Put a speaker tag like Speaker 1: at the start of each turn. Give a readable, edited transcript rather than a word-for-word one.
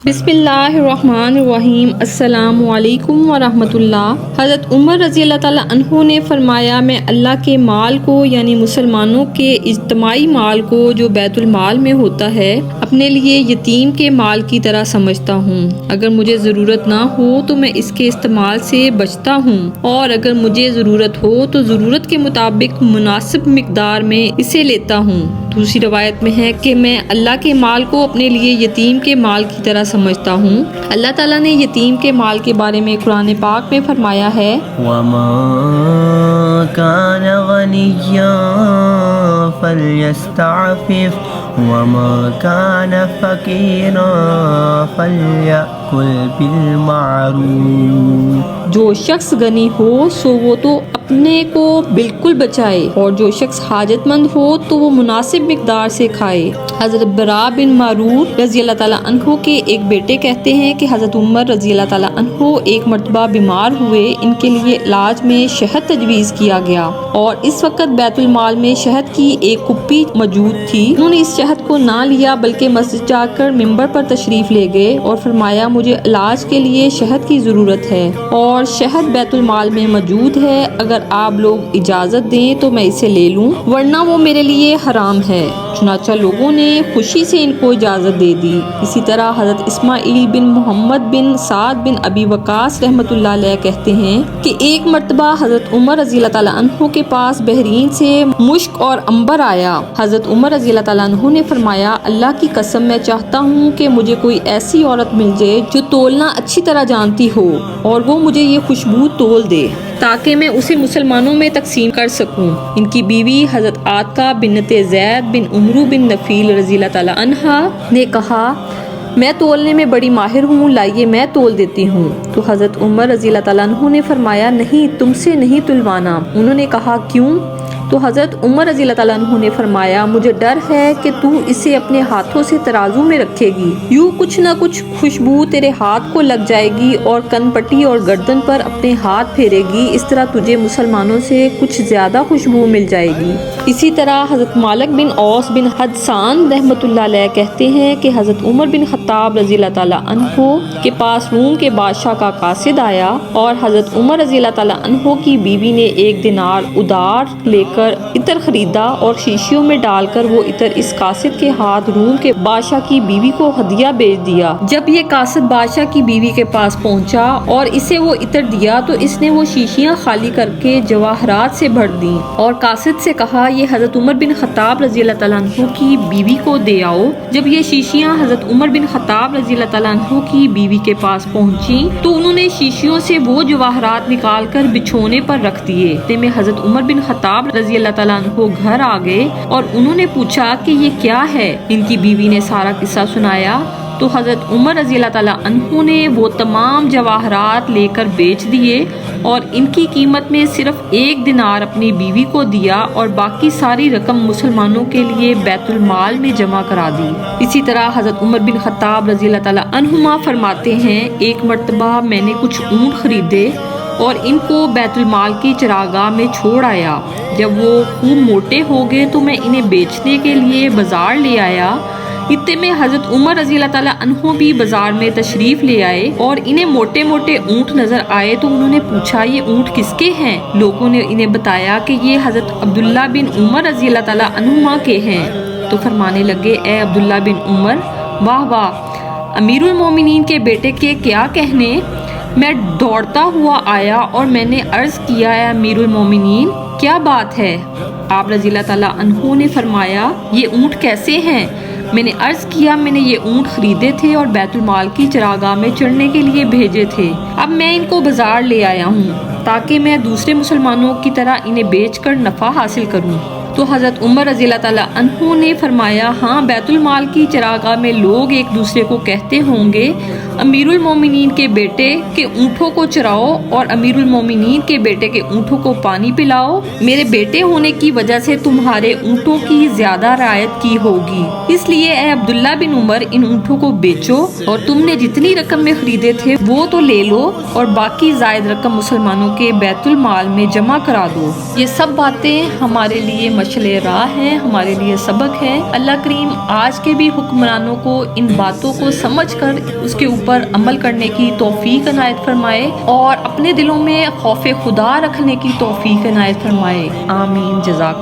Speaker 1: بسم اللہ الرحمن الرحیم۔ السلام علیکم ورحمۃ اللہ۔ حضرت عمر رضی اللہ تعالیٰ عنہ نے فرمایا، میں اللہ کے مال کو یعنی مسلمانوں کے اجتماعی مال کو جو بیت المال میں ہوتا ہے اپنے لیے یتیم کے مال کی طرح سمجھتا ہوں۔ اگر مجھے ضرورت نہ ہو تو میں اس کے استعمال سے بچتا ہوں، اور اگر مجھے ضرورت ہو تو ضرورت کے مطابق مناسب مقدار میں اسے لیتا ہوں۔ دوسری روایت میں ہے کہ میں اللہ کے مال کو اپنے لیے یتیم کے مال کی طرح سمجھتا ہوں۔ اللہ تعالیٰ نے یتیم کے مال کے بارے میں قرآن پاک میں فرمایا ہے،
Speaker 2: وَمَا كَانَ غَنِيًّا فَلْيَسْتَعْفِفْ وَمَا كَانَ فَقِيرًا فَلْيَأْكُلْ بِالْمَعْرُوفِ۔ جو شخص غنی ہو سو وہ تو اپنے کو بالکل بچائے، اور جو شخص حاجت مند ہو تو وہ مناسب مقدار سے کھائے۔ حضرت براء بن معرور رضی اللہ تعالیٰ عنہ کے ایک بیٹے کہتے ہیں کہ حضرت عمر رضی اللہ تعالیٰ عنہ ایک مرتبہ بیمار ہوئے۔ ان کے لیے علاج میں شہد تجویز کیا گیا، اور اس وقت بیت المال میں شہد کی ایک کپی موجود تھی۔ انہوں نے اس شہد کو نہ لیا بلکہ مسجد جا کر ممبر پر تشریف لے گئے اور فرمایا، مجھے علاج کے لیے شہد کی ضرورت ہے اور شہد بیت المال میں موجود ہے، اگر آپ لوگ اجازت دیں تو میں اسے لے لوں، ورنہ وہ میرے لیے حرام ہے۔ چنانچہ لوگوں نے خوشی سے ان کو اجازت دے دی۔ اسی طرح حضرت اسماعیل بن محمد بن سعد بن ابی وقاص رحمۃ اللہ علیہ کہتے ہیں کہ ایک مرتبہ حضرت عمر رضی اللہ تعالیٰ عنہ کے پاس بحرین سے مشک اور عنبر آیا۔ حضرت عمر رضی اللہ تعالیٰ عنہ نے فرمایا، اللہ کی قسم میں چاہتا ہوں کہ مجھے کوئی ایسی عورت مل جائے جو تولنا اچھی طرح جانتی ہو، اور وہ مجھے یہ خوشبو تول دے تاکہ میں اسے مسلمانوں میں تقسیم کر سکوں۔ ان کی بیوی حضرت عاتقہ بنت زید بن عمرو بن نفیل رضی اللہ تعالیٰ عنہا نے کہا، میں تولنے میں بڑی ماہر ہوں، لائیے میں تول دیتی ہوں۔ تو حضرت عمر رضی اللہ تعالیٰ عنہ نے فرمایا، نہیں، تم سے نہیں تلوانا۔ انہوں نے کہا، کیوں؟ تو حضرت عمر رضی اللہ تعالیٰ عنہ نے فرمایا، مجھے ڈر ہے کہ تو اسے اپنے ہاتھوں سے ترازو میں رکھے گی، یوں کچھ نہ کچھ خوشبو تیرے ہاتھ کو لگ جائے گی اور کن پٹی اور گردن پر اپنے ہاتھ پھیرے گی، اس طرح تجھے مسلمانوں سے کچھ زیادہ خوشبو مل جائے گی۔ اسی طرح حضرت مالک بن اوس بن حدثان رحمۃ اللہ علیہ کہتے ہیں کہ حضرت عمر بن خطاب رضی اللہ تعالیٰ عنہ کے پاس روم کے بادشاہ کا قاصد آیا، اور حضرت عمر رضی اللہ تعالیٰ عنہ کی بیوی نے 1 دینار ادار لے کر عطر خریدا اور شیشیوں میں ڈال کر وہ عطر اس قاصد کے ہاتھ روم کے بادشاہ کی بیوی کو ہدیہ بھیج دیا۔ جب یہ قاصد بادشاہ کی بیوی کے پاس پہنچا اور اسے وہ عطر دیا تو اس نے وہ شیشیاں خالی کر کے جواہرات سے بھر دیں، اور قاصد سے کہا، یہ حضرت عمر بن خطاب رضی اللہ تعالیٰ عنہ کی بیوی کو دے آؤ۔ جب یہ شیشیاں حضرت عمر بن خطاب رضی اللہ تعالیٰ عنہ کی بیوی کے پاس پہنچیں تو انہوں نے شیشیوں سے وہ جواہرات نکال کر بچھونے پر رکھ دیے۔ اتنے میں حضرت عمر بن خطاب رضی اللہ تعالیٰ عنہ گھر آ گئے اور انہوں نے پوچھا کہ یہ کیا ہے۔ ان کی بیوی نے سارا قصہ سنایا تو حضرت عمر رضی اللہ تعالیٰ عنہ نے وہ تمام جواہرات لے کر بیچ دیے، اور ان کی قیمت میں صرف 1 دینار اپنی بیوی کو دیا اور باقی ساری رقم مسلمانوں کے لیے بیت المال میں جمع کرا دی۔ اسی طرح حضرت عمر بن خطاب رضی اللہ تعالیٰ عنہما فرماتے ہیں، ایک مرتبہ میں نے کچھ اونٹ خریدے اور ان کو بیت المال کی چراگاہ میں چھوڑ آیا۔ جب وہ خوب موٹے ہو گئے تو میں انہیں بیچنے کے لیے بازار لے آیا۔ اتنے میں حضرت عمر رضی اللہ تعالیٰ عنہ بھی بازار میں تشریف لے آئے اور انہیں موٹے موٹے اونٹ نظر آئے تو انہوں نے پوچھا، یہ اونٹ کس کے ہیں؟ لوگوں نے انہیں بتایا کہ یہ حضرت عبداللہ بن عمر رضی اللہ تعالیٰ عنہما کے ہیں۔ تو فرمانے لگے، اے عبداللہ بن عمر، واہ واہ، امیر المومنین کے بیٹے کے کیا کہنے! میں دوڑتا ہوا آیا اور میں نے عرض کیا، اے امیر المومنین، کیا بات ہے؟ آپ رضی اللہ تعالیٰ عنہ نے فرمایا، یہ اونٹ کیسے ہیں؟ میں نے عرض کیا، میں نے یہ اونٹ خریدے تھے اور بیت المال کی چراگاہ میں چڑھنے کے لیے بھیجے تھے، اب میں ان کو بازار لے آیا ہوں تاکہ میں دوسرے مسلمانوں کی طرح انہیں بیچ کر نفع حاصل کروں۔ تو حضرت عمر رضی اللہ تعالیٰ عنہ نے فرمایا، ہاں، بیت المال کی چراگاہ میں لوگ ایک دوسرے کو کہتے ہوں گے، امیر المومنین کے بیٹے کے اونٹوں کو چراؤ اور امیر المومنین کے بیٹے کے اونٹوں کو پانی پلاؤ، میرے بیٹے ہونے کی وجہ سے تمہارے اونٹوں کی زیادہ رعایت کی ہوگی، اس لیے اے عبداللہ بن عمر، ان اونٹوں کو بیچو اور تم نے جتنی رقم میں خریدے تھے وہ تو لے لو، اور باقی زائد رقم مسلمانوں کے بیت المال میں جمع کرا دو۔ یہ سب باتیں ہمارے لیے
Speaker 1: مشعل راہ ہیں، ہمارے لیے سبق ہے۔ اللہ کریم آج کے بھی حکمرانوں کو ان باتوں کو سمجھ کر اس کے اوپر عمل کرنے کی توفیق عنایت فرمائے اور اپنے دلوں میں خوف خدا رکھنے کی توفیق عنایت فرمائے۔ آمین۔ جزاک